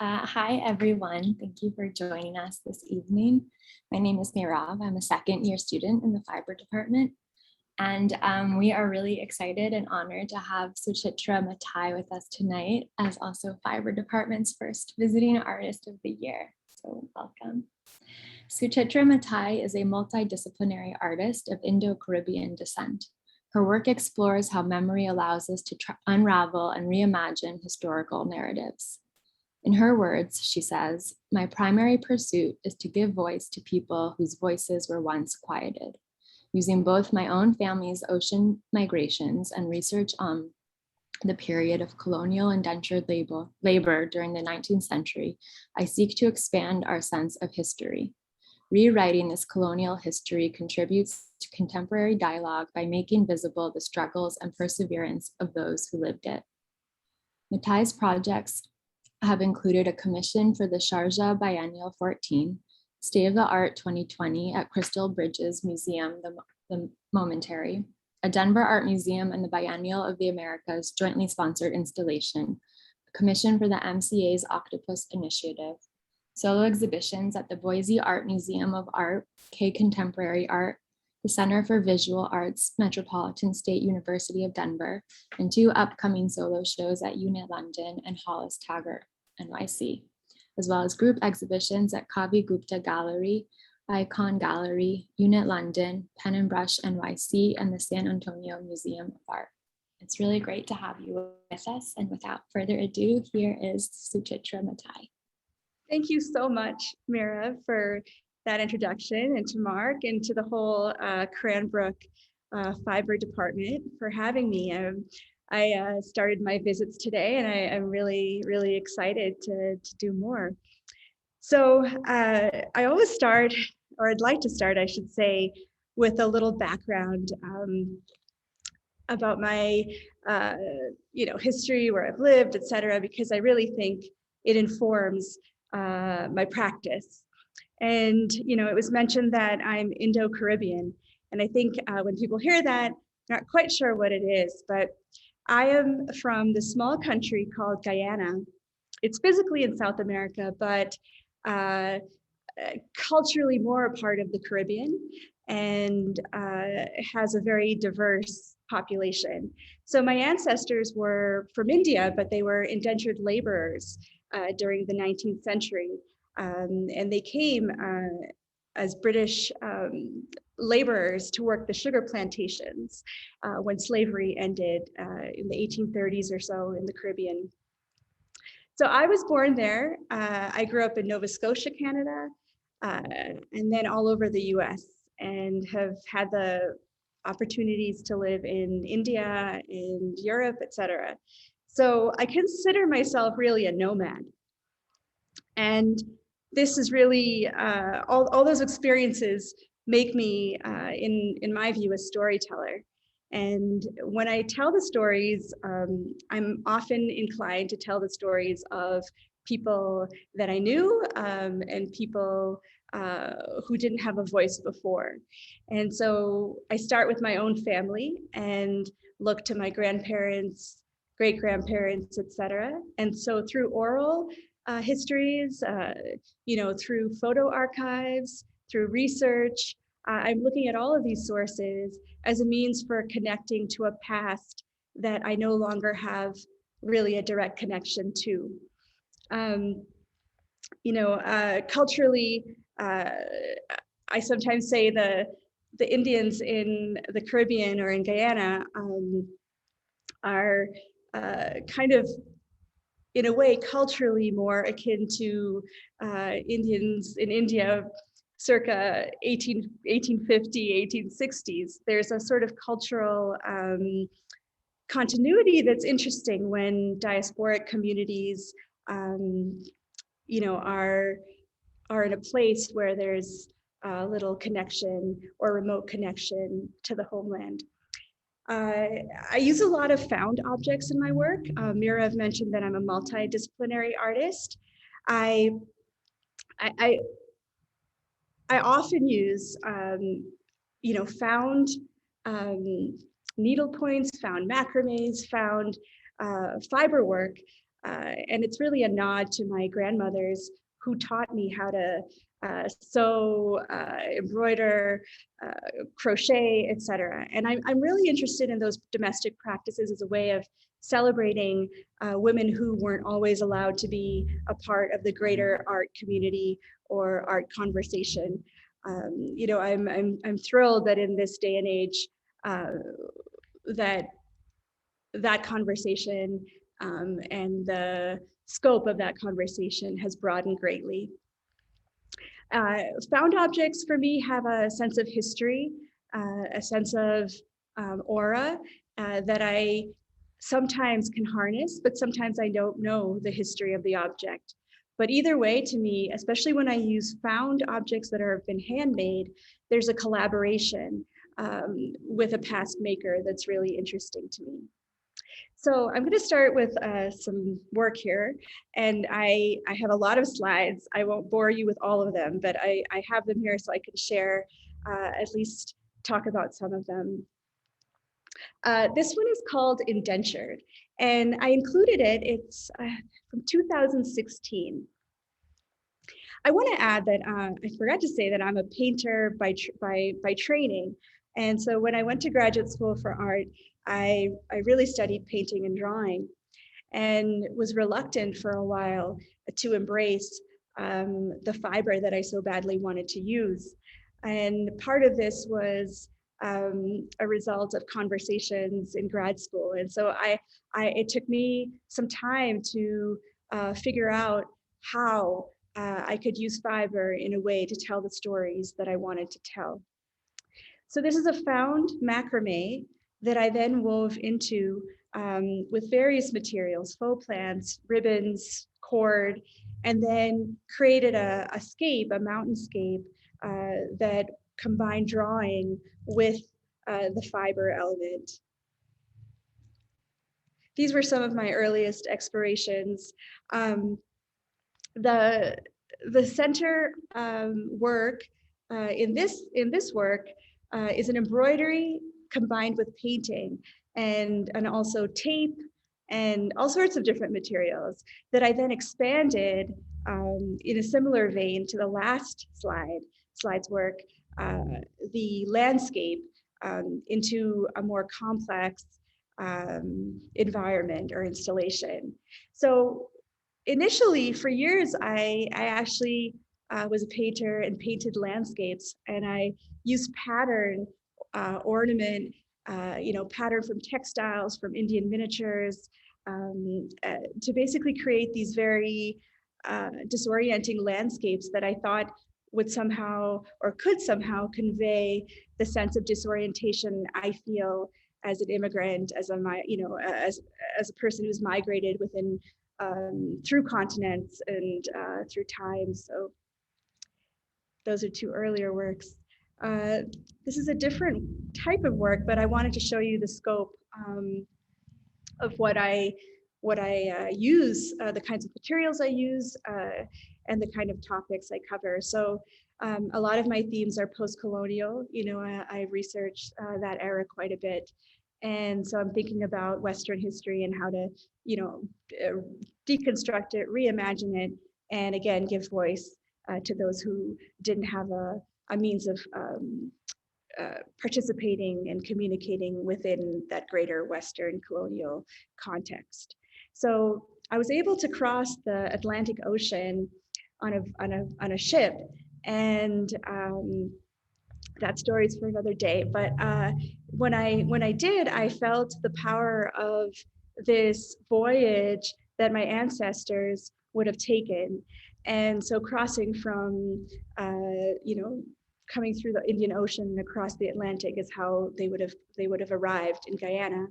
Hi, everyone. Thank you for joining us this evening. My name is Mirav. I'm a second year student in the fiber department. And we are really excited and honored to have Suchitra Mattai with us tonight as also fiber department's first visiting artist of the year. So welcome. Suchitra Mattai is a multidisciplinary artist of Indo-Caribbean descent. Her work explores how memory allows us to unravel and reimagine historical narratives. In her words, she says, "My primary pursuit is to give voice to people whose voices were once quieted. Using both my own family's ocean migrations and research on the period of colonial indentured labor during the 19th century, I seek to expand our sense of history. Rewriting this colonial history contributes to contemporary dialogue by making visible the struggles and perseverance of those who lived it." Mattai's projects have included a commission for the Sharjah Biennial 14, State of the Art 2020 at Crystal Bridges Museum, the Momentary, a Denver Art Museum and the Biennial of the Americas jointly sponsored installation, a commission for the MCA's Octopus Initiative, solo exhibitions at the Boise Art Museum of Art, K Contemporary Art, the Center for Visual Arts, Metropolitan State University of Denver, and 2 upcoming solo shows at UNIT London and Hollis Taggart, NYC, as well as group exhibitions at Kavi Gupta Gallery, Icon Gallery, UNIT London, Pen and Brush NYC, and the San Antonio Museum of Art. It's really great to have you with us. And without further ado, here is Suchitra Mattai. Thank you so much, Mira, for that introduction, and to Mark and to the whole Cranbrook Fiber Department for having me. I started my visits today, and I'm really, really excited to do more. So I always start, or I'd like to start, I should say, with a little background about my history, where I've lived, et cetera, because I really think it informs my practice. And, it was mentioned that I'm Indo-Caribbean. And I think when people hear that, not quite sure what it is, but I am from the small country called Guyana. It's physically in South America, but culturally more a part of the Caribbean, and has a very diverse population. So my ancestors were from India, but they were indentured laborers during the 19th century. And they came as British laborers to work the sugar plantations when slavery ended in the 1830s or so in the Caribbean. So I was born there. I grew up in Nova Scotia, Canada, and then all over the US, and have had the opportunities to live in India, in Europe, et cetera. So I consider myself really a nomad. And this is really, all those experiences make me, in my view, a storyteller. And when I tell the stories, I'm often inclined to tell the stories of people that I knew and people who didn't have a voice before. And so I start with my own family and look to my grandparents, great-grandparents, et cetera. And so through oral histories, through photo archives, through research, I'm looking at all of these sources as a means for connecting to a past that I no longer have really a direct connection to. Culturally, I sometimes say the Indians in the Caribbean or in Guyana are kind of, in a way, culturally more akin to Indians in India circa 1850, 1860s. There's a sort of cultural continuity that's interesting when diasporic communities are in a place where there's little connection or remote connection to the homeland. I use a lot of found objects in my work. Mira mentioned that I'm a multidisciplinary artist. I often use, found needle points, found macrames, found fiber work And it's really a nod to my grandmothers who taught me how to sew, embroider, crochet, etc. And I'm really interested in those domestic practices as a way of celebrating women who weren't always allowed to be a part of the greater art community or art conversation. You know, I'm thrilled that in this day and age that that conversation and the scope of that conversation has broadened greatly. Found objects for me have a sense of history, a sense of aura that I sometimes can harness, but sometimes I don't know the history of the object. But either way, to me, especially when I use found objects that have been handmade, there's a collaboration with a past maker that's really interesting to me. So I'm going to start with some work here, and I have a lot of slides. I won't bore you with all of them, but I have them here so I can share, at least talk about some of them. This one is called Indentured, and I included it. It's from 2016. I want to add that I forgot to say that I'm a painter by training. And so when I went to graduate school for art, I really studied painting and drawing and was reluctant for a while to embrace the fiber that I so badly wanted to use. And part of this was a result of conversations in grad school. And so it took me some time to figure out how I could use fiber in a way to tell the stories that I wanted to tell. So this is a found macrame that I then wove into with various materials, faux plants, ribbons, cord, and then created a scape, a mountainscape that combined drawing with the fiber element. These were some of my earliest explorations. The center work in this work is an embroidery combined with painting and also tape and all sorts of different materials that I then expanded in a similar vein to the last slide's work, the landscape into a more complex environment or installation. So initially, for years, I actually was a painter and painted landscapes, and I used pattern, ornament, pattern from textiles, from Indian miniatures, to basically create these very disorienting landscapes that I thought would somehow or could somehow convey the sense of disorientation I feel as an immigrant, as a person who's migrated within through continents and through time. So those are two earlier works. This is a different type of work, but I wanted to show you the scope of what I use, the kinds of materials I use, and the kind of topics I cover. So a lot of my themes are post-colonial. I researched that era quite a bit. And so I'm thinking about Western history and how to, deconstruct it, reimagine it, and again, give voice to those who didn't have a means of participating and communicating within that greater Western colonial context. So I was able to cross the Atlantic Ocean on a ship, and that story is for another day. But when I did, I felt the power of this voyage that my ancestors would have taken. And so crossing from, coming through the Indian Ocean and across the Atlantic is how they would have arrived in Guyana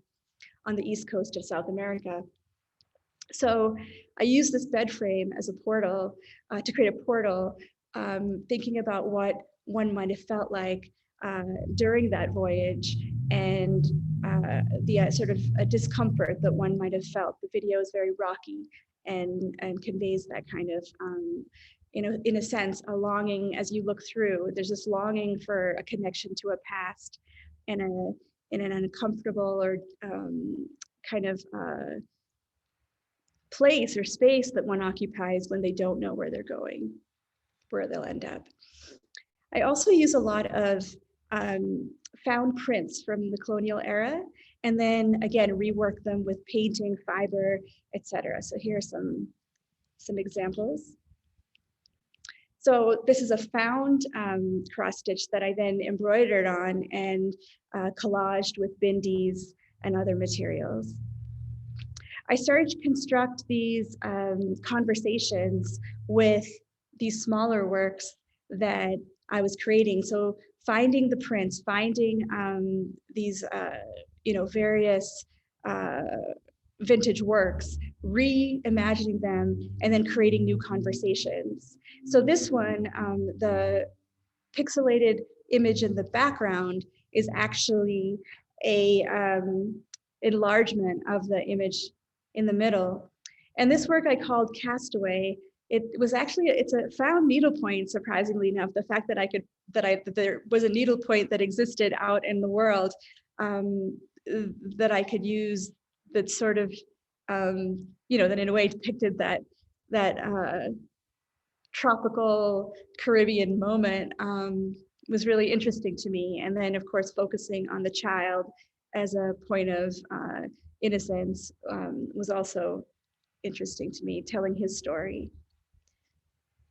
on the east coast of South America. So I used this bed frame as a portal to create a portal, thinking about what one might have felt like during that voyage and the sort of a discomfort that one might have felt. The video is very rocky and conveys that kind of, in a sense, a longing as you look through. There's this longing for a connection to a past and in an uncomfortable or kind of place or space that one occupies when they don't know where they're going, where they'll end up. I also use a lot of found prints from the colonial era, and then again, rework them with painting, fiber, etc. So here are some examples. So this is a found cross stitch that I then embroidered on and collaged with bindis and other materials. I started to construct these conversations with these smaller works that I was creating. So finding the prints, finding these various vintage works, reimagining them, and then creating new conversations. So this one, the pixelated image in the background is actually a enlargement of the image in the middle. And this work I called Castaway. It was actually, it's a found needlepoint, surprisingly enough. The fact that there was a needlepoint that existed out in the world that I could use, that sort of, that in a way depicted that tropical Caribbean moment was really interesting to me. And then of course, focusing on the child as a point of innocence was also interesting to me, telling his story.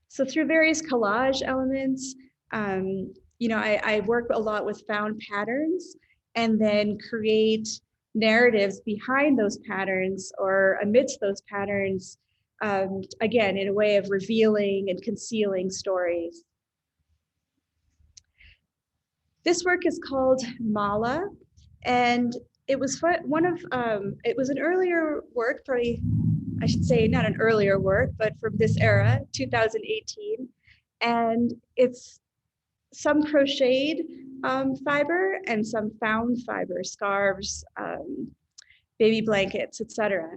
So through various collage elements, I work a lot with found patterns and then create narratives behind those patterns or amidst those patterns, again, in a way of revealing and concealing stories. This work is called Mala, and it was it was an earlier work, probably, I should say not an earlier work, but from this era, 2018. And it's some crocheted fiber and some found fiber, scarves, baby blankets, etc.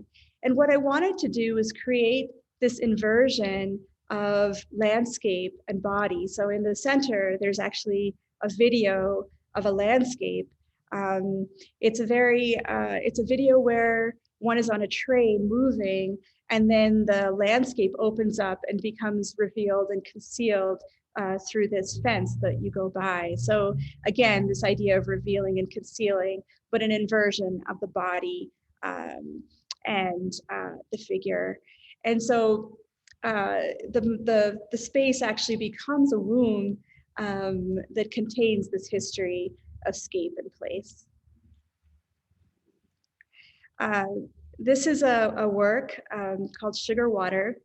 And what I wanted to do was create this inversion of landscape and body. So in the center, there's actually a video of a landscape. It's a video where one is on a train moving, and then the landscape opens up and becomes revealed and concealed through this fence that you go by. So again, this idea of revealing and concealing, but an inversion of the body and the figure. And so the space actually becomes a room that contains this history of scape and place. This is a work called Sugar Water.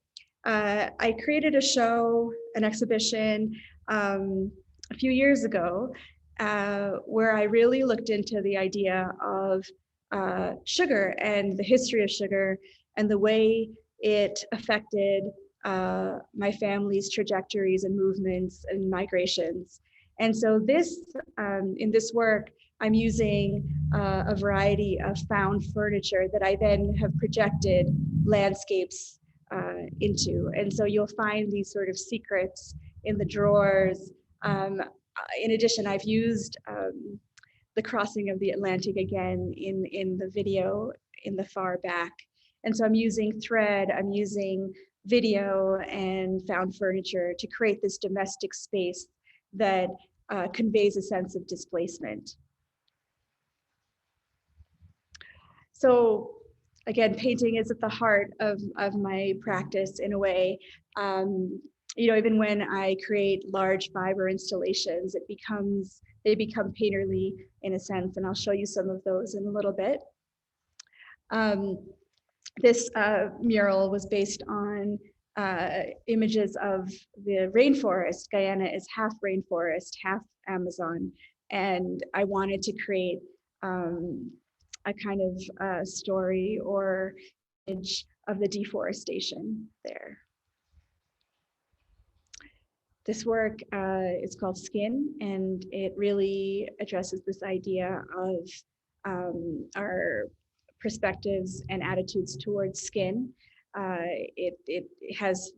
I created a show, an exhibition a few years ago where I really looked into the idea of sugar and the history of sugar and the way it affected my family's trajectories and movements and migrations. And so in this work, I'm using a variety of found furniture that I then have projected landscapes into. And so you'll find these sort of secrets in the drawers. In addition, I've used the crossing of the Atlantic again in the video in the far back. And so I'm using thread, I'm using video and found furniture to create this domestic space that conveys a sense of displacement. So again, painting is at the heart of my practice in a way. Even when I create large fiber installations, they become painterly in a sense, and I'll show you some of those in a little bit. This mural was based on images of the rainforest. Guyana is half rainforest, half Amazon, and I wanted to create a kind of story or image of the deforestation there. This work is called Skin, and it really addresses this idea of our perspectives and attitudes towards skin. It has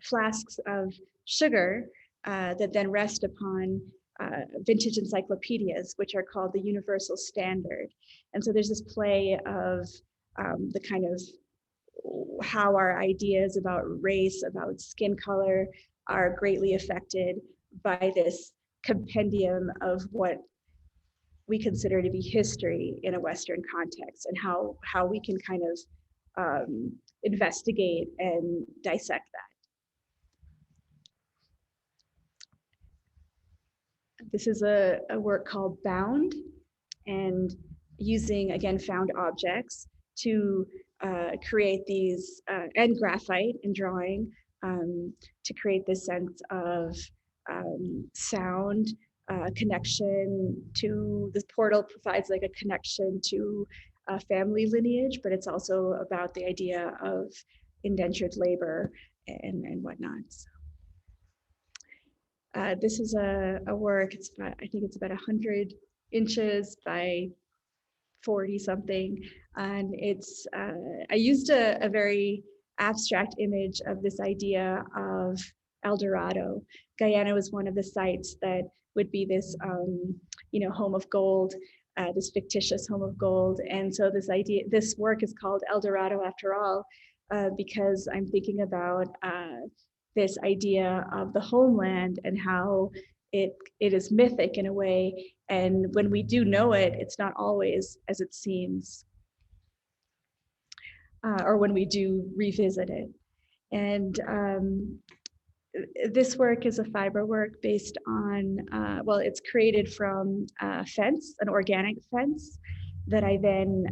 flasks of sugar that then rest upon vintage encyclopedias, which are called the universal standard. And so there's this play of the kind of how our ideas about race, about skin color are greatly affected by this compendium of what we consider to be history in a Western context, and how we can kind of investigate and dissect that. This is a work called Bound, and using, again, found objects to create these, and graphite and drawing, to create this sense of sound, connection to, this portal provides like a connection to family lineage, but it's also about the idea of indentured labor and whatnot. So, this is a work, it's about, I think it's about 100 inches by 40 something. And it's, I used a very abstract image of this idea of El Dorado. Guyana was one of the sites that would be this, home of gold, this fictitious home of gold. And so this work is called El Dorado after all, because I'm thinking about this idea of the homeland and how it is mythic in a way. And when we do know it, it's not always as it seems, or when we do revisit it. And this work is a fiber work based on, well, it's created from a fence, an organic fence, that I then,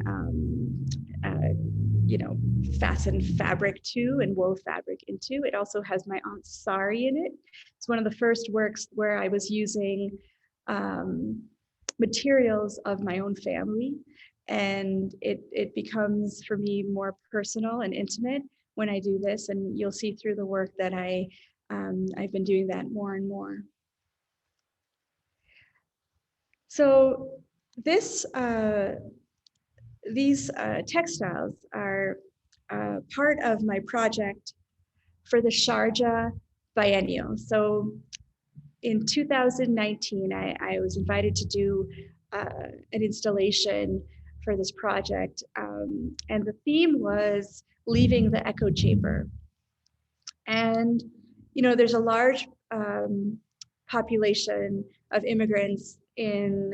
fastened fabric to and wove fabric into. It also has my aunt's sari in it. It's one of the first works where I was using materials of my own family, and it becomes for me more personal and intimate when I do this, and you'll see through the work that I've been doing that more and more. So these textiles are part of my project for the Sharjah Biennial. So in 2019, I was invited to do an installation for this project, and the theme was leaving the echo chamber. And there's a large population of immigrants in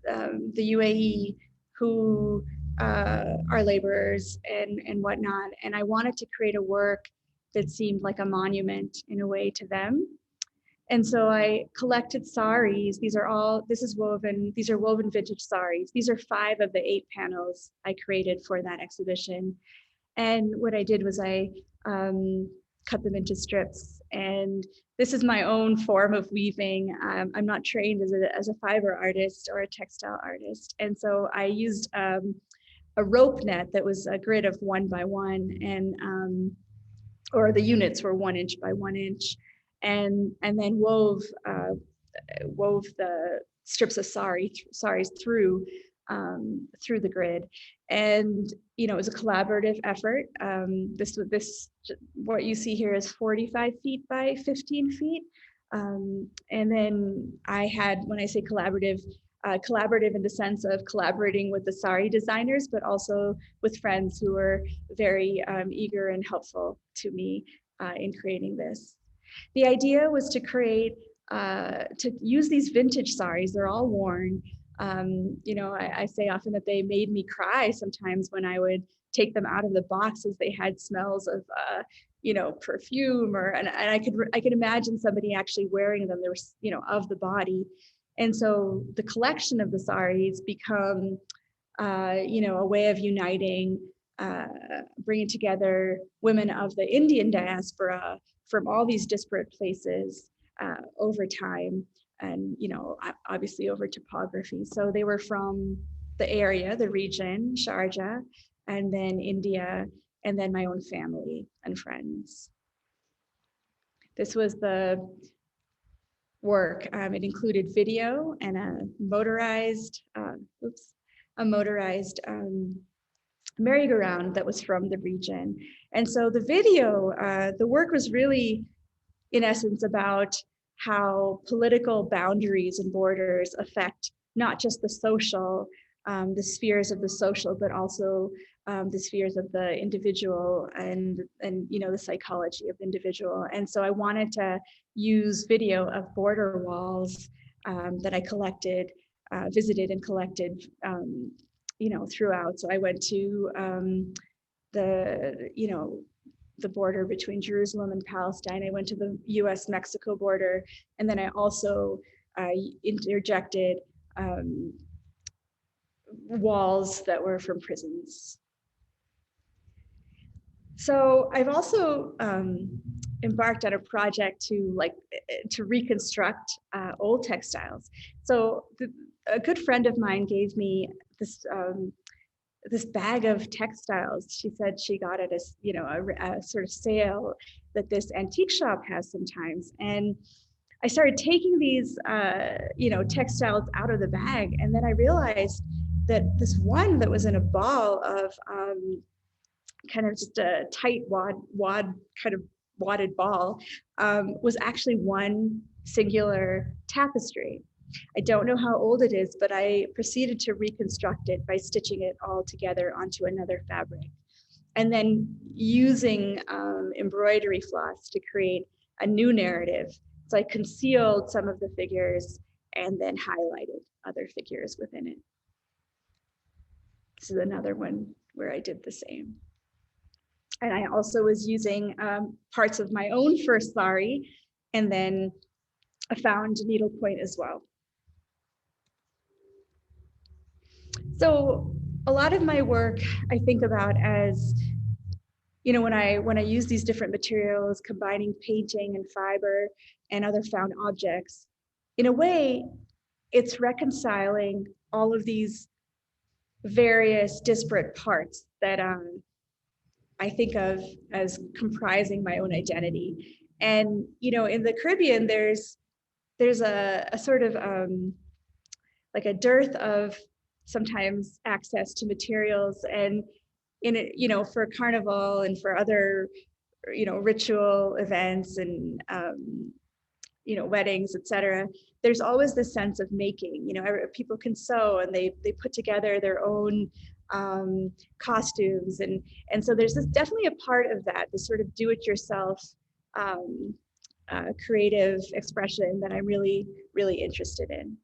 the UAE who are laborers and whatnot. And I wanted to create a work that seemed like a monument in a way to them. And so I collected saris. These are woven vintage saris. These are 5 of the 8 panels I created for that exhibition. And what I did was I cut them into strips. And this is my own form of weaving. I'm not trained as a fiber artist or a textile artist. And so I used a rope net that was a grid of 1 by 1, and or the units were 1 inch by 1 inch, and then wove the strips of saris through the grid. And it was a collaborative effort. What you see here is 45 feet by 15 feet. And then I had, when I say collaborative in the sense of collaborating with the sari designers, but also with friends who were very eager and helpful to me in creating this. The idea was to create, to use these vintage saris. They're all worn. I say often that they made me cry sometimes when I would take them out of the boxes. They had smells of, perfume, and I could imagine somebody actually wearing them. They were, of the body. And so the collection of the saris become, a way of uniting, bringing together women of the Indian diaspora from all these disparate places over time, and obviously over topography. So they were from the area, the region, Sharjah, and then India, and then my own family and friends. This was the work. It included video and a motorized merry-go-round that was from the region. And so the video, the work was really, in essence, about how political boundaries and borders affect not just the social, the spheres of the social, but also the spheres of the individual and the psychology of the individual. And so I wanted to use video of border walls that I collected, visited and collected, throughout. So I went to the border between Jerusalem and Palestine. I went to the US-Mexico border, and then I also interjected walls that were from prisons. So I've also embarked on a project to reconstruct old textiles. So a good friend of mine gave me this bag of textiles. She said she got it as a sort of sale that this antique shop has sometimes. And I started taking these textiles out of the bag, and then I realized that this one that was in a ball of kind of just a tight wadded ball was actually one singular tapestry. I don't know how old it is, but I proceeded to reconstruct it by stitching it all together onto another fabric, and then using embroidery floss to create a new narrative. So I concealed some of the figures and then highlighted other figures within it. This is another one where I did the same. And I also was using parts of my own first sari, and then I found needlepoint as well. So a lot of my work I think about as, when I use these different materials, combining painting and fiber and other found objects, in a way, it's reconciling all of these various disparate parts that I think of as comprising my own identity. And in the Caribbean, there's a sort of like a dearth of sometimes access to materials, and in it, for carnival and for other ritual events and weddings, etc., there's always this sense of making. People can sew, and they put together their own costumes, and so there's definitely a part of that, this sort of do-it-yourself creative expression that I'm really, really interested in.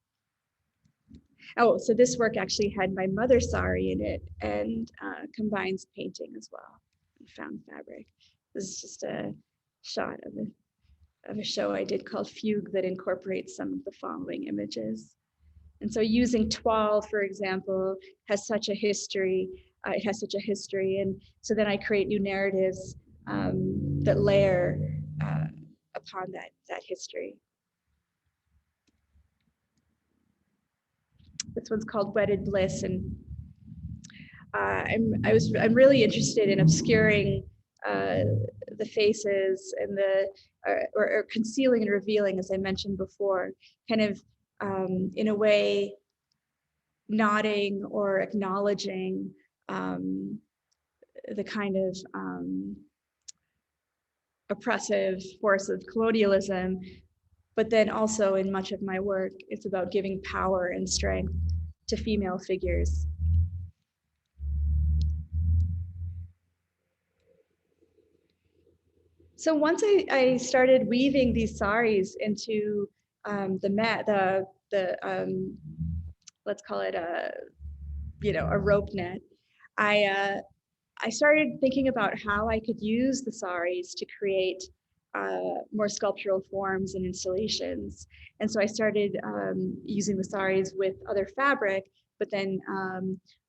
Oh, so this work actually had my mother's sari in it, and combines painting as well, and found fabric. This is just a shot of a show I did called Fugue that incorporates some of the following images. And so using toile, for example, has such a history. It has such a history, and so then I create new narratives that layer upon that history. This one's called Wedded Bliss, and I'm really interested in obscuring the faces and or concealing and revealing, as I mentioned before, kind of in a way nodding or acknowledging the kind of oppressive force of colonialism. But then also in much of my work, it's about giving power and strength to female figures. So once I started weaving these saris into let's call it a rope net, I started thinking about how I could use the saris to create more sculptural forms and installations. And so I started using the saris with other fabric, but then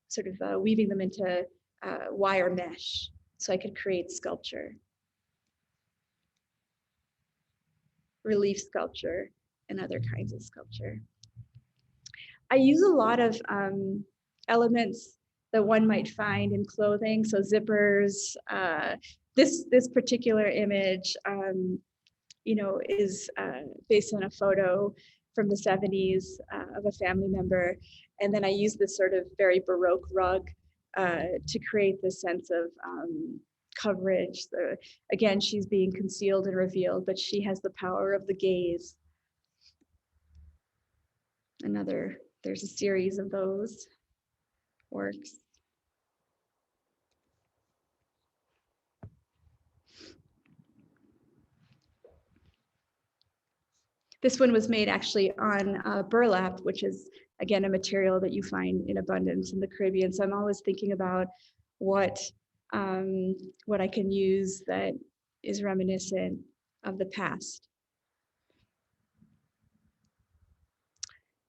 sort of weaving them into wire mesh so I could create sculpture, relief sculpture, and other kinds of sculpture. I use a lot of elements that one might find in clothing, so zippers. This particular image, is based on a photo from the 70s of a family member, and then I use this sort of very Baroque rug to create this sense of coverage. So, again, she's being concealed and revealed, but she has the power of the gaze. There's a series of those works. This one was made actually on burlap, which is, again, a material that you find in abundance in the Caribbean. So I'm always thinking about what I can use that is reminiscent of the past.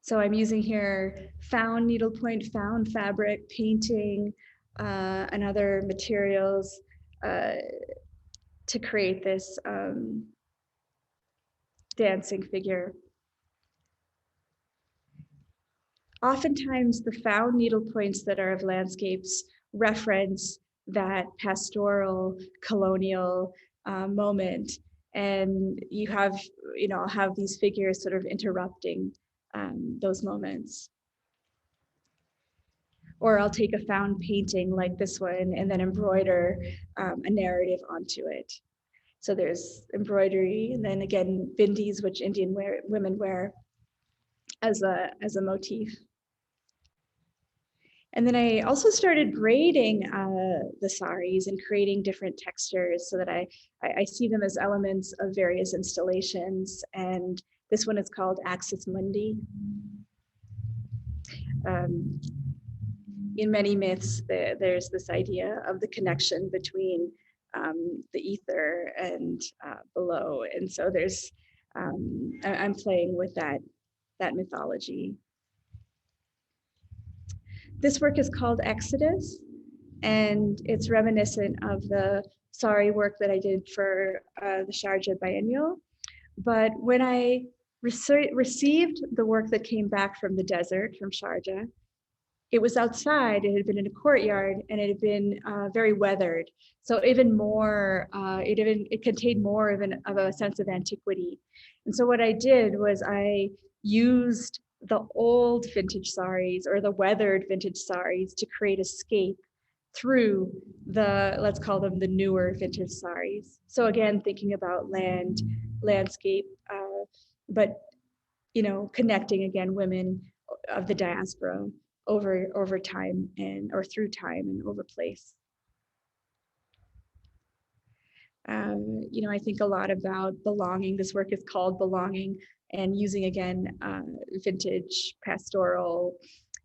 So I'm using here found needlepoint, found fabric, painting, and other materials to create this dancing figure. Oftentimes the found needlepoints that are of landscapes reference that pastoral colonial moment, and you have these figures sort of interrupting those moments. Or I'll take a found painting like this one and then embroider a narrative onto it. So there's embroidery, and then again bindis, which Indian women wear as a motif. And then I also started braiding the saris and creating different textures so that I see them as elements of various installations. And this one is called Axis Mundi. In many myths, there's this idea of the connection between the ether and below. And so there's, I'm playing with that mythology. This work is called Exodus, and it's reminiscent of the sari work that I did for the Sharjah Biennial. But when I received the work that came back from the desert, from Sharjah, it was outside, it had been in a courtyard, and it had been very weathered. So even more, it contained more of a sense of antiquity. And so what I did was I used the old vintage saris or the weathered vintage saris to create escape through the, let's call them the newer vintage saris. So again, thinking about landscape, but connecting again women of the diaspora over time or through time and over place. I think a lot about belonging. This work is called Belonging, and using again vintage pastoral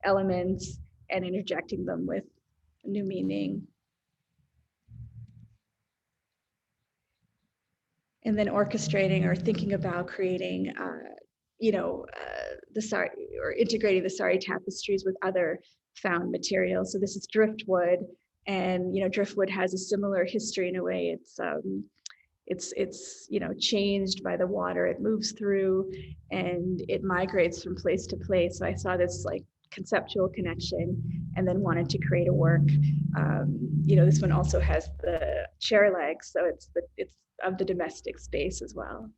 elements and interjecting them with new meaning. And then orchestrating or thinking about creating the sari, or integrating the sari tapestries with other found materials. So this is driftwood, and driftwood has a similar history in a way. It's changed by the water it moves through, and it migrates from place to place. So I saw this like conceptual connection, and then wanted to create a work. This one also has the chair legs, so it's of the domestic space as well.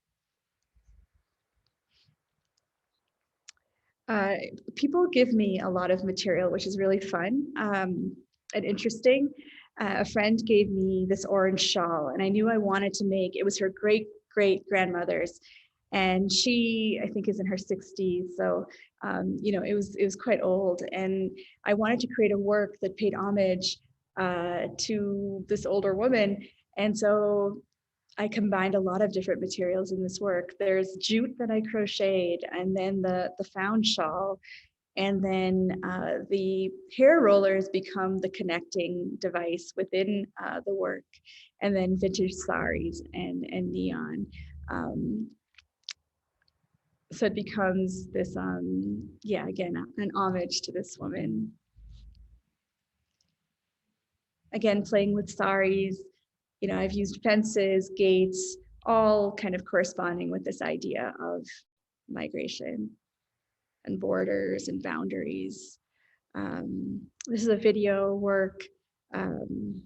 People give me a lot of material, which is really fun and interesting. A friend gave me this orange shawl, and I knew I wanted to make, it was her great-great-grandmother's, and she, I think, is in her 60s, so it was quite old, and I wanted to create a work that paid homage to this older woman. And so I combined a lot of different materials in this work. There's jute that I crocheted, and then the found shawl, and then the hair rollers become the connecting device within the work, and then vintage saris and neon. So it becomes this, again, an homage to this woman. Again, playing with saris. I've used fences, gates, all kind of corresponding with this idea of migration and borders and boundaries. This is a video work. I'm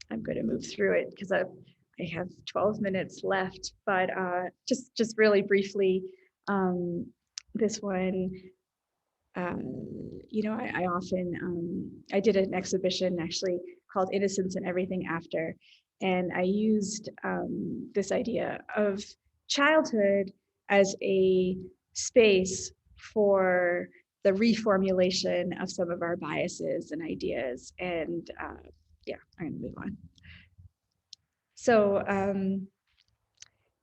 going to move through it because I have 12 minutes left, but just really briefly, this one, I often, I did an exhibition actually called Innocence and Everything After. And I used this idea of childhood as a space for the reformulation of some of our biases and ideas. And I'm going to move on. So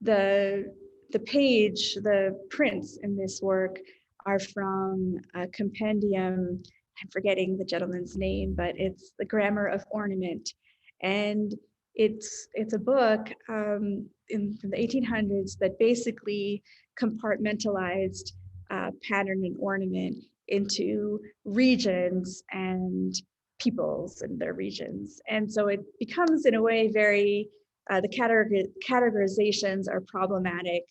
the the prints in this work are from a compendium. I'm forgetting the gentleman's name, but it's The Grammar of Ornament. And it's a book from the 1800s that basically compartmentalized pattern and ornament into regions and peoples and their regions. And so it becomes, in a way, very, the categorizations are problematic,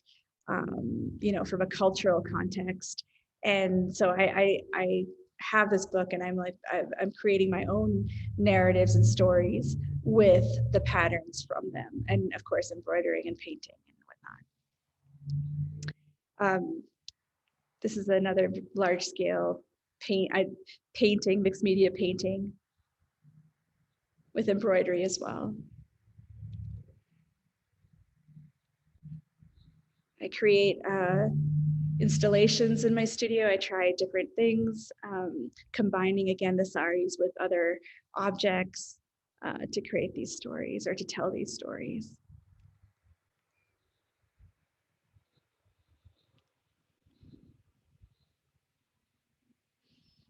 from a cultural context. And so I have this book, and I'm creating my own narratives and stories with the patterns from them, and of course embroidering and painting and whatnot. This is another large scale painting, mixed media painting with embroidery as well. I create installations in my studio. I try different things, combining again the saris with other objects to create these stories or to tell these stories.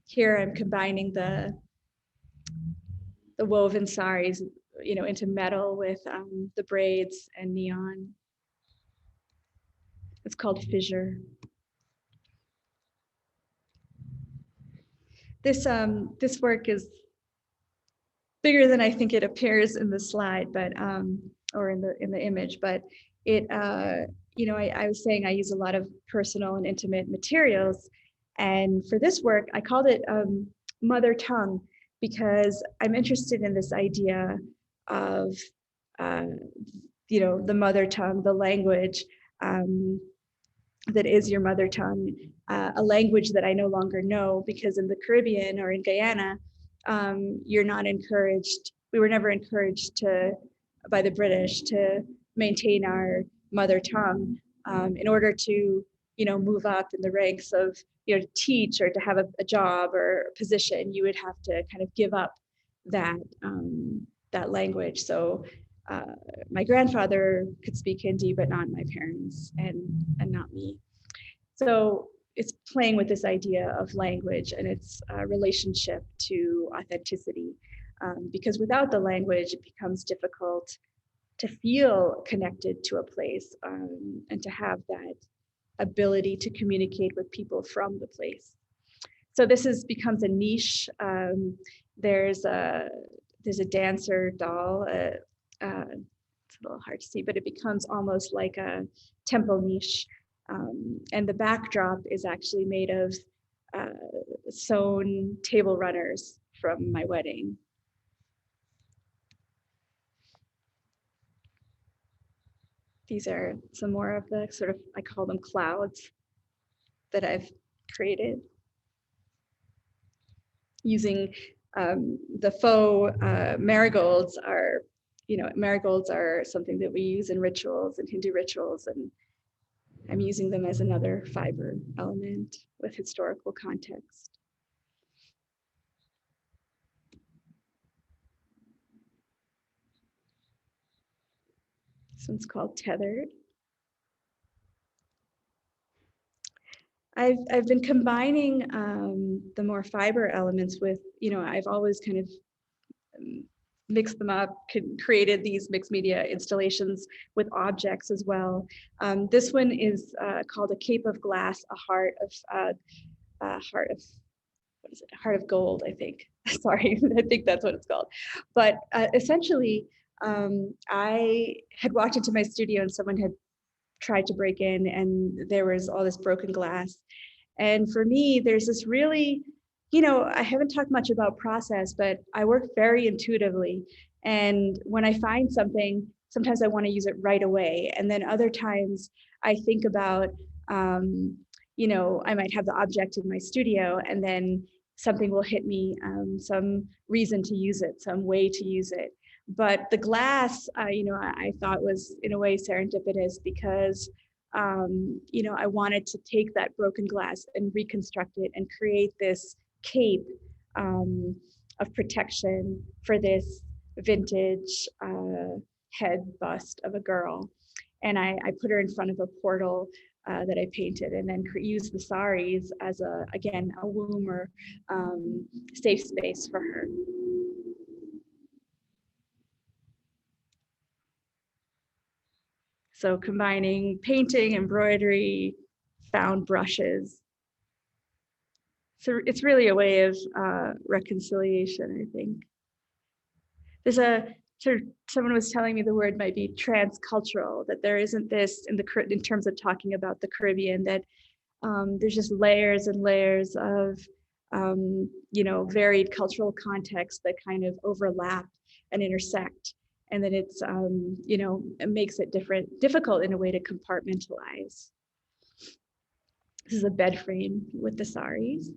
Here I'm combining the woven saris, into metal with the braids and neon. It's called Fissure. This work is bigger than I think it appears in the slide, but or in the image. But it, I was saying I use a lot of personal and intimate materials, and for this work I called it mother tongue, because I'm interested in this idea of the mother tongue, the language that is your mother tongue, a language that I no longer know, because in the Caribbean or in Guyana, you're not encouraged. We were never encouraged by the British to maintain our mother tongue in order to, move up in the ranks of, to teach or to have a job or a position. You would have to kind of give up that that language. So my grandfather could speak Hindi, but not my parents and not me. So it's playing with this idea of language and its relationship to authenticity, because without the language, it becomes difficult to feel connected to a place and to have that ability to communicate with people from the place. So this becomes a niche. There's a dancer doll. It's a little hard to see, but it becomes almost like a temple niche. And the backdrop is actually made of sewn table runners from my wedding. These are some more of the sort of, I call them clouds, that I've created using the faux marigolds. Marigolds are something that we use in rituals, in Hindu rituals, and I'm using them as another fiber element with historical context. This one's called Tethered. I've been combining the more fiber elements with, I've always kind of mixed them up, created these mixed media installations with objects as well. This one is called A Cape of Glass, a heart of what is it? A heart of gold, I think. Sorry, I think that's what it's called. But essentially, I had walked into my studio and someone had tried to break in, and there was all this broken glass. And for me, there's this really, I haven't talked much about process, but I work very intuitively. And when I find something, sometimes I want to use it right away. And then other times I think about, I might have the object in my studio and then something will hit me, some reason to use it, some way to use it. But the glass, I thought was in a way serendipitous, because, I wanted to take that broken glass and reconstruct it and create this cape of protection for this vintage head bust of a girl. And I put her in front of a portal that I painted, and then used the saris as again, a womb or safe space for her. So combining painting, embroidery, found brushes. So it's really a way of reconciliation, I think. There's someone was telling me the word might be transcultural, that there isn't this in terms of talking about the Caribbean, that there's just layers and layers of varied cultural contexts that kind of overlap and intersect, and that it's it makes it difficult in a way to compartmentalize. This is a bed frame with the saris.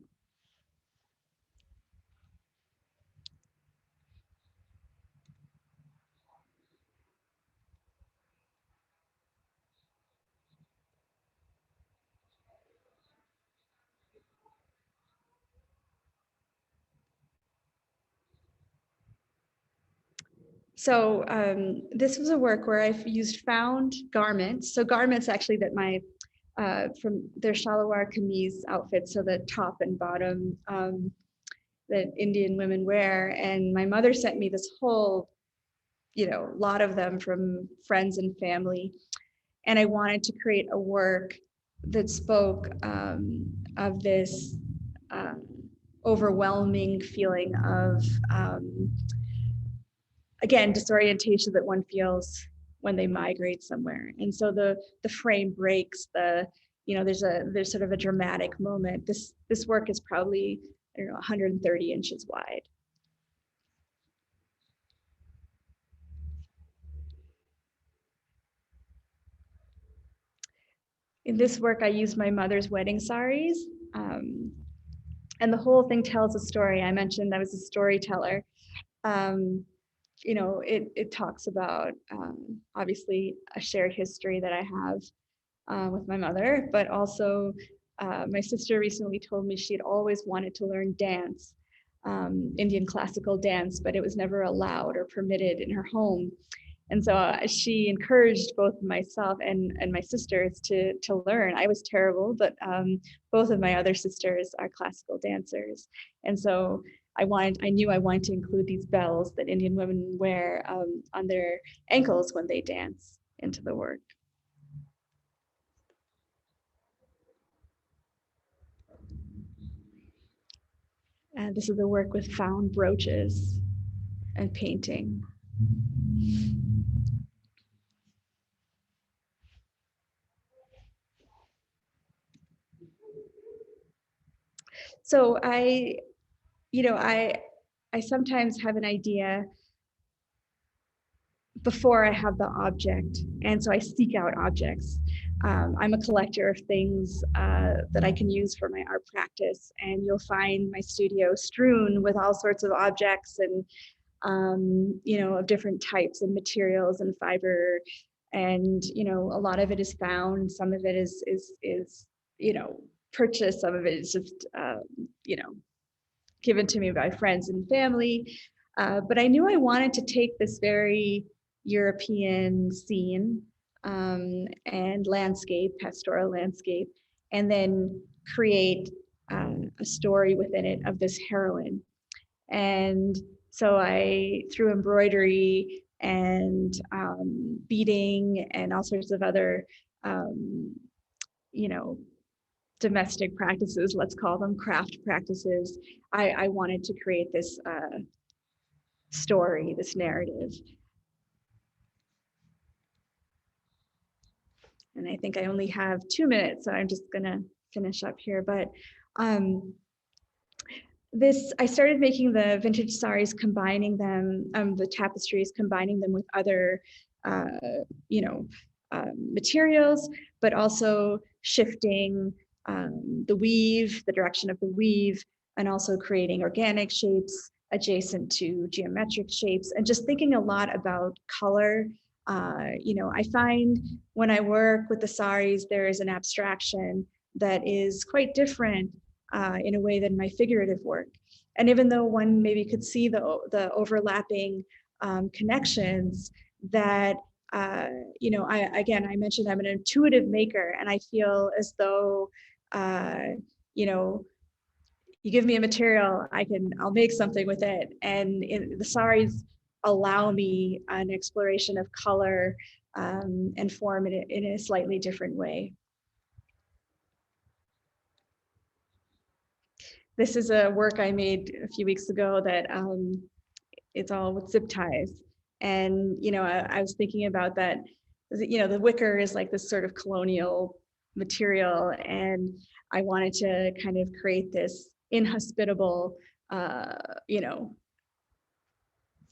So this was a work where I've used found garments. So garments actually that from their shalawar kameez outfits, so the top and bottom that Indian women wear. And my mother sent me this whole, lot of them from friends and family. And I wanted to create a work that spoke of this overwhelming feeling of, again, disorientation that one feels when they migrate somewhere. And so the frame breaks, there's sort of a dramatic moment. This work is probably, 130 inches wide. In this work, I used my mother's wedding saris. And the whole thing tells a story. I mentioned I was a storyteller. It talks about obviously a shared history that I have with my mother, but also my sister recently told me she'd always wanted to learn dance, Indian classical dance, but it was never allowed or permitted in her home. And so she encouraged both myself and my sisters to learn. I was terrible, but both of my other sisters are classical dancers. And so I knew I wanted to include these bells that Indian women wear on their ankles when they dance into the work. And this is the work with found brooches and painting. So I sometimes have an idea before I have the object, and so I seek out objects. I'm a collector of things that I can use for my art practice, and you'll find my studio strewn with all sorts of objects and of different types and materials and fiber, and a lot of it is found, some of it is purchased, some of it is just given to me by friends and family. But I knew I wanted to take this very European scene and landscape, pastoral landscape, and then create a story within it of this heroine. And so through embroidery and beading and all sorts of other, domestic practices, let's call them craft practices, I wanted to create this story, this narrative. And I think I only have 2 minutes, so I'm just gonna finish up here. But I started making the vintage saris, combining them, the tapestries, combining them with other, materials, but also shifting the weave, the direction of the weave, and also creating organic shapes adjacent to geometric shapes, and just thinking a lot about color. I find when I work with the saris, there is an abstraction that is quite different in a way than my figurative work. And even though one maybe could see the overlapping connections, that you know, I mentioned I'm an intuitive maker, and I feel as though, you know, you give me a material, I'll make something with it. And the saris allow me an exploration of color and form in a slightly different way. This is a work I made a few weeks ago that it's all with zip ties. And, you know, I was thinking about that, you know, the wicker is like this sort of colonial material. And I wanted to kind of create this inhospitable, you know,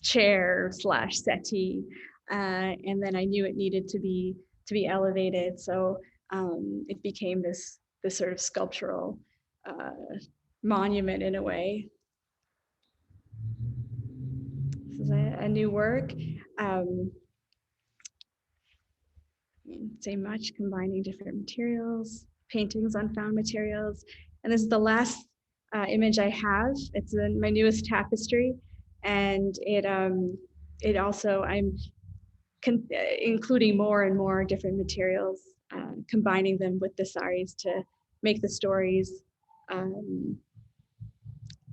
chair / settee. And then I knew it needed to be elevated. So it became this sort of sculptural monument in a way. This is a new work. Say much, combining different materials, paintings on found materials. And this is the last image I have. It's my newest tapestry. And it also, I'm including more and more different materials, combining them with the saris to make the stories,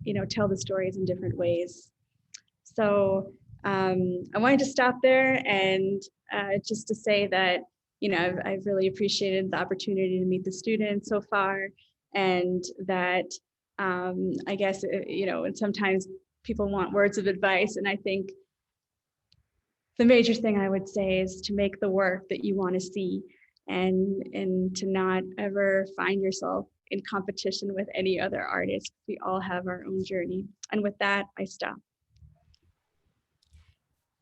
you know, tell the stories in different ways. So I wanted to stop there and just to say that, you know, I've really appreciated the opportunity to meet the students so far, and that I guess, you know, and sometimes people want words of advice, and I think the major thing I would say is to make the work that you want to see, and to not ever find yourself in competition with any other artist. We all have our own journey. And with that, I stop.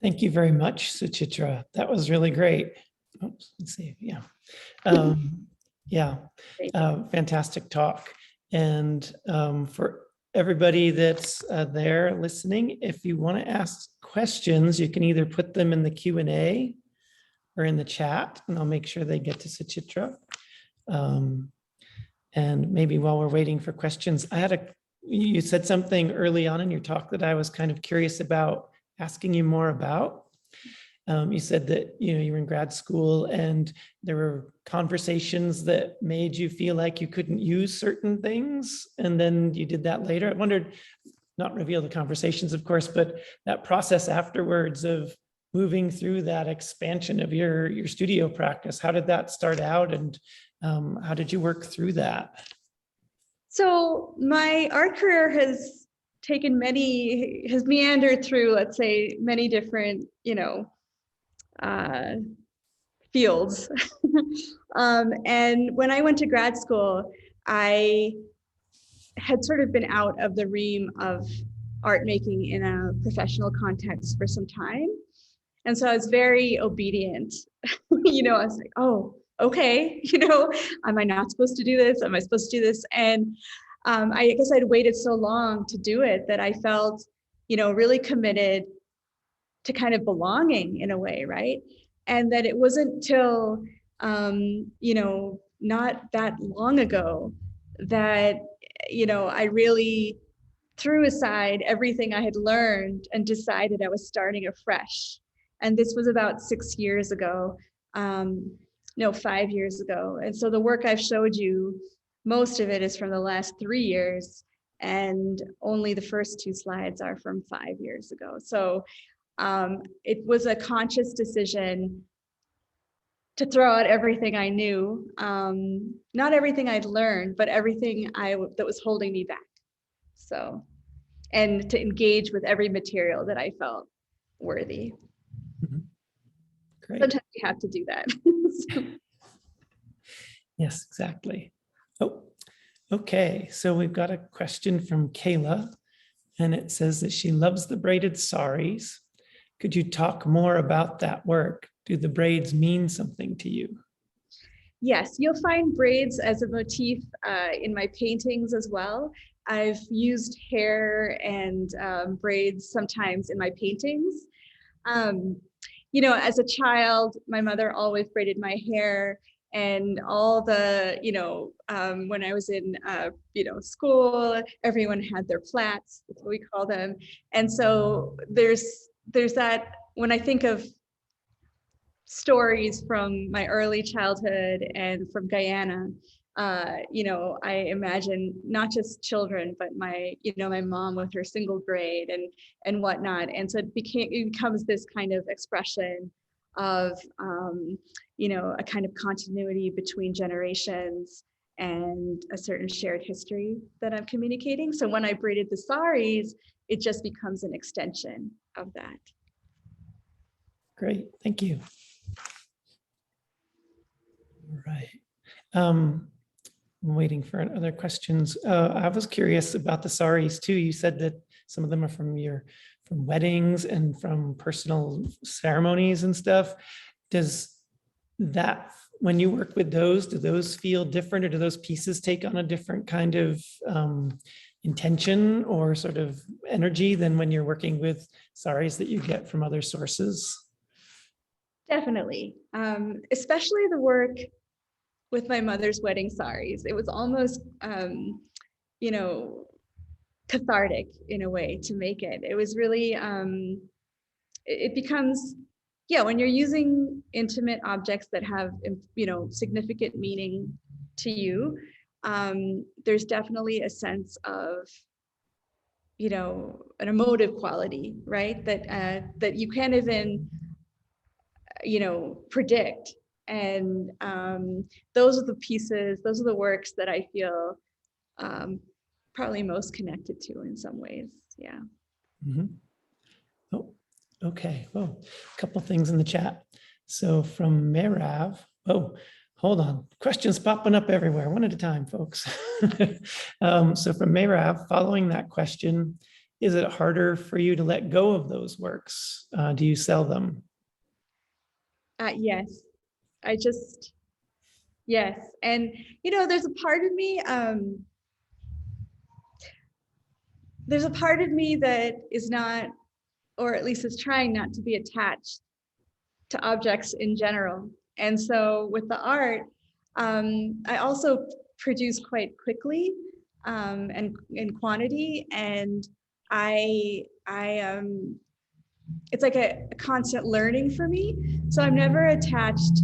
Thank you very much, Suchitra. That was really great. Oops, let's see. Yeah. Yeah. Fantastic talk. And for everybody that's there listening, if you want to ask questions, you can either put them in the Q&A or in the chat, and I'll make sure they get to Suchitra. And maybe while we're waiting for questions, you said something early on in your talk that I was kind of curious about asking you more about. You said that, you know, you were in grad school and there were conversations that made you feel like you couldn't use certain things, and then you did that later. I wondered, not reveal the conversations, of course, but that process afterwards of moving through that expansion of your studio practice. How did that start out, and how did you work through that? So my art career has meandered through, let's say, many different, you know, fields. And when I went to grad school, I had sort of been out of the realm of art making in a professional context for some time. And so I was very obedient. You know, I was like, oh, okay, you know, am I not supposed to do this? Am I supposed to do this? And I guess I'd waited so long to do it that I felt, you know, really committed to kind of belonging in a way, right? And that it wasn't till, you know, not that long ago that, you know, I really threw aside everything I had learned and decided I was starting afresh. And this was about 6 years ago, no, 5 years ago. And so the work I've showed you, most of it is from the last 3 years, and only the first 2 slides are from 5 years ago. So it was a conscious decision to throw out everything I knew, not everything I'd learned, but everything that was holding me back. So, and to engage with every material that I felt worthy. Mm-hmm. Great. Sometimes you have to do that. Yes, exactly. Oh, okay. So we've got a question from Kayla, and it says that she loves the braided saris. Could you talk more about that work? Do the braids mean something to you? Yes, you'll find braids as a motif in my paintings as well. I've used hair and braids sometimes in my paintings. You know, as a child, my mother always braided my hair, and all the, you know, when I was in, you know, school, everyone had their plaits, that's what we call them. And so there's that, when I think of stories from my early childhood and from Guyana. I imagine not just children, but my mom with her single grade and whatnot. And so it becomes this kind of expression of, a kind of continuity between generations and a certain shared history that I'm communicating. So when I braided the saris, it just becomes an extension of that. Great, thank you. All right. I'm waiting for other questions. I was curious about the saris too. You said that some of them are from weddings and from personal ceremonies and stuff. Does that, when you work with those, do those feel different, or do those pieces take on a different kind of intention or sort of energy than when you're working with saris that you get from other sources? Definitely, especially the work with my mother's wedding saris. It was almost, cathartic in a way to make it. It was really, it becomes, when you're using intimate objects that have, significant meaning to you, there's definitely a sense of, an emotive quality, right? That you can't even, predict. And those are the pieces, those are the works that I feel probably most connected to in some ways. Yeah. Mm-hmm. Oh, okay. Oh, a couple things in the chat. So from Merav, hold on. Questions popping up everywhere, one at a time, folks. So from Merav, following that question, is it harder for you to let go of those works? Do you sell them? Yes. Yes. And, there's a part of me, that is not, or at least is trying not to be attached to objects in general. And so with the art, I also produce quite quickly and in quantity. And it's like a constant learning for me. So I'm never attached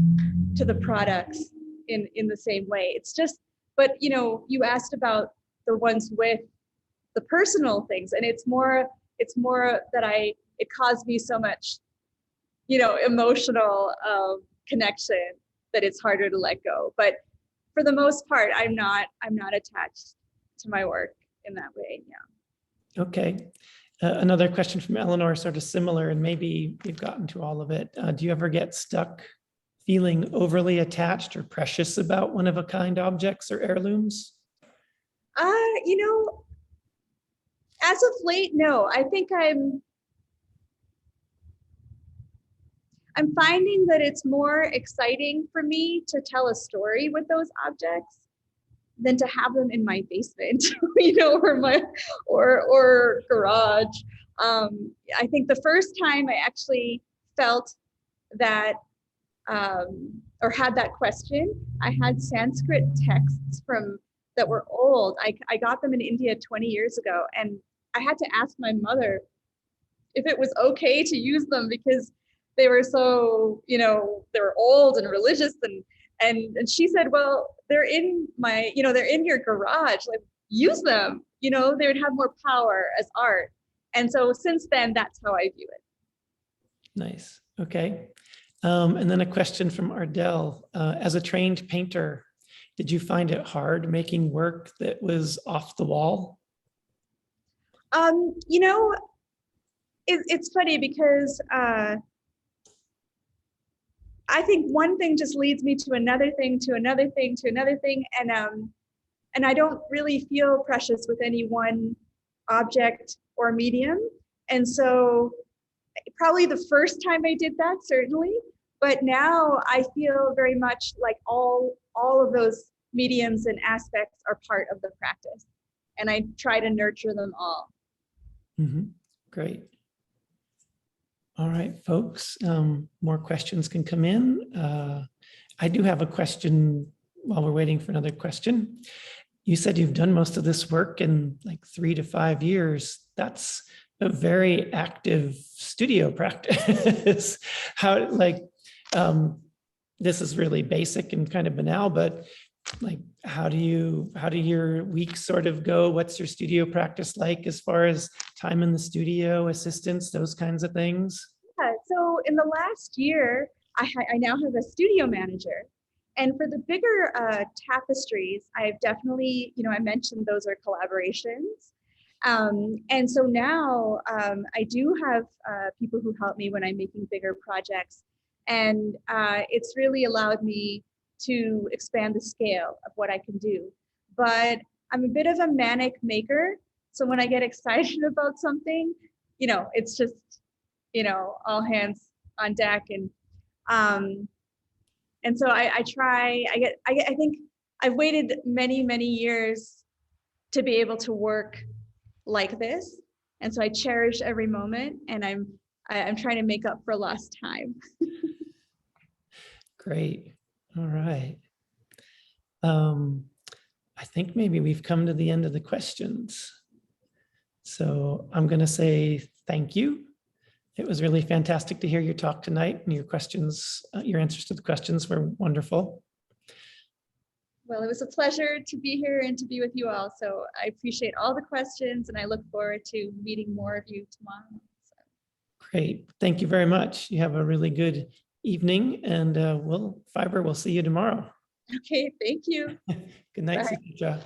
to the products in the same way. It's just, but you asked about the ones with the personal things, and it's more that it caused me so much, emotional connection that it's harder to let go. But for the most part, I'm not attached to my work in that way. Yeah. Okay. Another question from Eleanor, sort of similar, and maybe you've gotten to all of it. Do you ever get stuck feeling overly attached or precious about one-of-a-kind objects or heirlooms? As of late, no. I think I'm finding that it's more exciting for me to tell a story with those objects than to have them in my basement, or garage. I think the first time I actually felt that, or had that question, I had Sanskrit texts that were old. I got them in India 20 years ago, and I had to ask my mother if it was okay to use them because they were so, they were old and religious, and she said, well, they're in they're in your garage, like use them, they would have more power as art. And so since then, that's how I view it. Nice. Okay. And then a question from Ardell. As a trained painter, did you find it hard making work that was off the wall? It's funny because I think one thing just leads me to another thing, to another thing, to another thing. And I don't really feel precious with any one object or medium. And so probably the first time I did that, certainly, but now I feel very much like all of those mediums and aspects are part of the practice. And I try to nurture them all. Mm-hmm. Great. All right, folks, more questions can come in. I do have a question while we're waiting for another question. You said you've done most of this work in like 3 to 5 years. That's a very active studio practice. How This is really basic and kind of banal, but like, how do your weeks sort of go? What's your studio practice like as far as time in the studio, assistants, those kinds of things? Yeah, so in the last year, I now have a studio manager. And for the bigger tapestries, I've definitely, I mentioned those are collaborations. And so now I do have people who help me when I'm making bigger projects. And it's really allowed me to expand the scale of what I can do. But I'm a bit of a manic maker. So when I get excited about something, it's just, all hands on deck. And so I think I've waited many, many years to be able to work like this. And so I cherish every moment, and I'm trying to make up for lost time. Great. All right. I think maybe we've come to the end of the questions. So I'm going to say thank you. It was really fantastic to hear your talk tonight, and your questions, your answers to the questions were wonderful. Well, it was a pleasure to be here and to be with you all. So I appreciate all the questions, and I look forward to meeting more of you tomorrow. Great. Thank you very much. You have a really good evening, and we'll see you tomorrow. Okay, thank you. Good night, Bye. Suchitra.